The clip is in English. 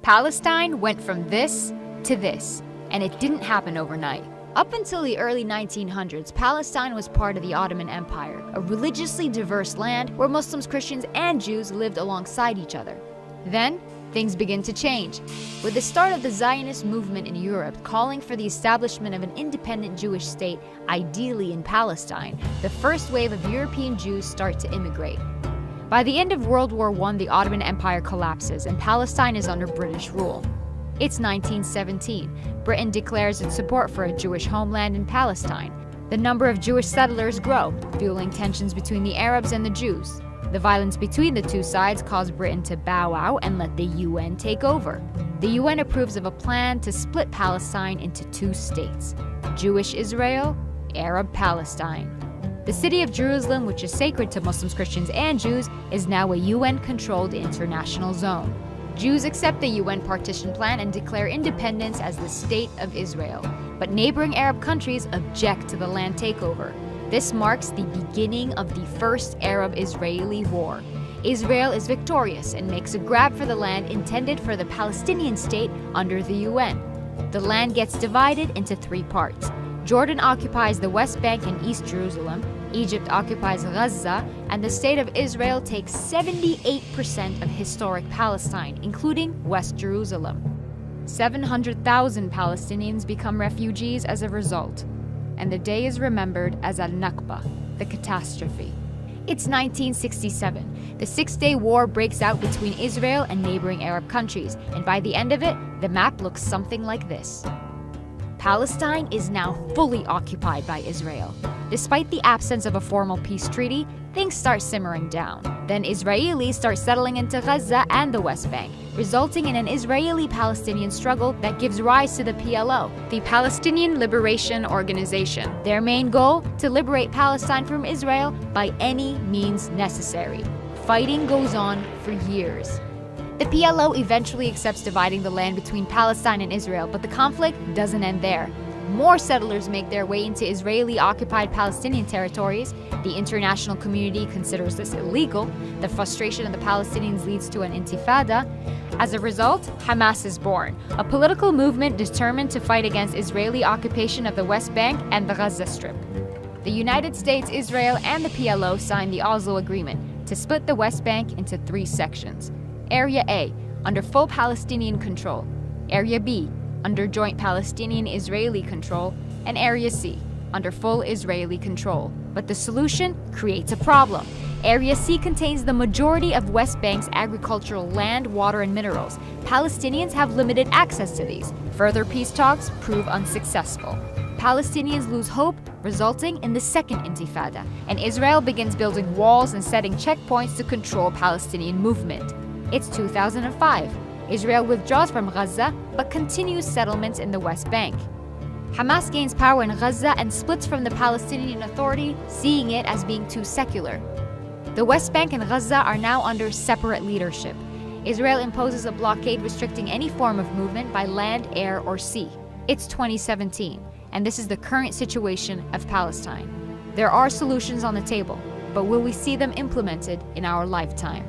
Palestine went from this to this, and it didn't happen overnight. Up until the early 1900s, Palestine was part of the Ottoman Empire, a religiously diverse land where Muslims, Christians, and Jews lived alongside each other. Then, things begin to change, with the start of the Zionist movement in Europe calling for the establishment of an independent Jewish state, ideally in Palestine. The first wave of European Jews start to immigrate. By the end of World War I, the Ottoman Empire collapses and Palestine is under British rule. It's 1917. Britain declares its support for a Jewish homeland in Palestine. The number of Jewish settlers grow, fueling tensions between the Arabs and the Jews. The violence between the two sides caused Britain to bow out and let the UN take over. The UN approves of a plan to split Palestine into two states: Jewish Israel, Arab Palestine. The city of Jerusalem, which is sacred to Muslims, Christians, and Jews, is now a UN-controlled international zone. Jews accept the UN partition plan and declare independence as the State of Israel. But neighboring Arab countries object to the land takeover. This marks the beginning of the First Arab-Israeli War. Israel is victorious and makes a grab for the land intended for the Palestinian state under the UN. The land gets divided into three parts. Jordan occupies the West Bank and East Jerusalem, Egypt occupies Gaza, and the State of Israel takes 78% of historic Palestine, including West Jerusalem. 700,000 Palestinians become refugees as a result, and the day is remembered as Al-Nakba, the catastrophe. It's 1967. The Six-Day War breaks out between Israel and neighboring Arab countries, and by the end of it, the map looks something like this. Palestine is now fully occupied by Israel. Despite the absence of a formal peace treaty, things start simmering down. Then Israelis start settling into Gaza and the West Bank, resulting in an Israeli-Palestinian struggle that gives rise to the PLO, the Palestinian Liberation Organization. Their main goal? To liberate Palestine from Israel by any means necessary. Fighting goes on for years. The PLO eventually accepts dividing the land between Palestine and Israel, but the conflict doesn't end there. More settlers make their way into Israeli-occupied Palestinian territories. The international community considers this illegal. The frustration of the Palestinians leads to an intifada. As a result, Hamas is born, a political movement determined to fight against Israeli occupation of the West Bank and the Gaza Strip. The United States, Israel, and the PLO signed the Oslo Agreement to split the West Bank into three sections. Area A, under full Palestinian control. Area B, under joint Palestinian-Israeli control. And Area C, under full Israeli control. But the solution creates a problem. Area C contains the majority of West Bank's agricultural land, water, and minerals. Palestinians have limited access to these. Further peace talks prove unsuccessful. Palestinians lose hope, resulting in the Second Intifada, and Israel begins building walls and setting checkpoints to control Palestinian movement. It's 2005. Israel withdraws from Gaza, but continues settlements in the West Bank. Hamas gains power in Gaza and splits from the Palestinian Authority, seeing it as being too secular. The West Bank and Gaza are now under separate leadership. Israel imposes a blockade restricting any form of movement by land, air, or sea. It's 2017, and this is the current situation of Palestine. There are solutions on the table, but will we see them implemented in our lifetime?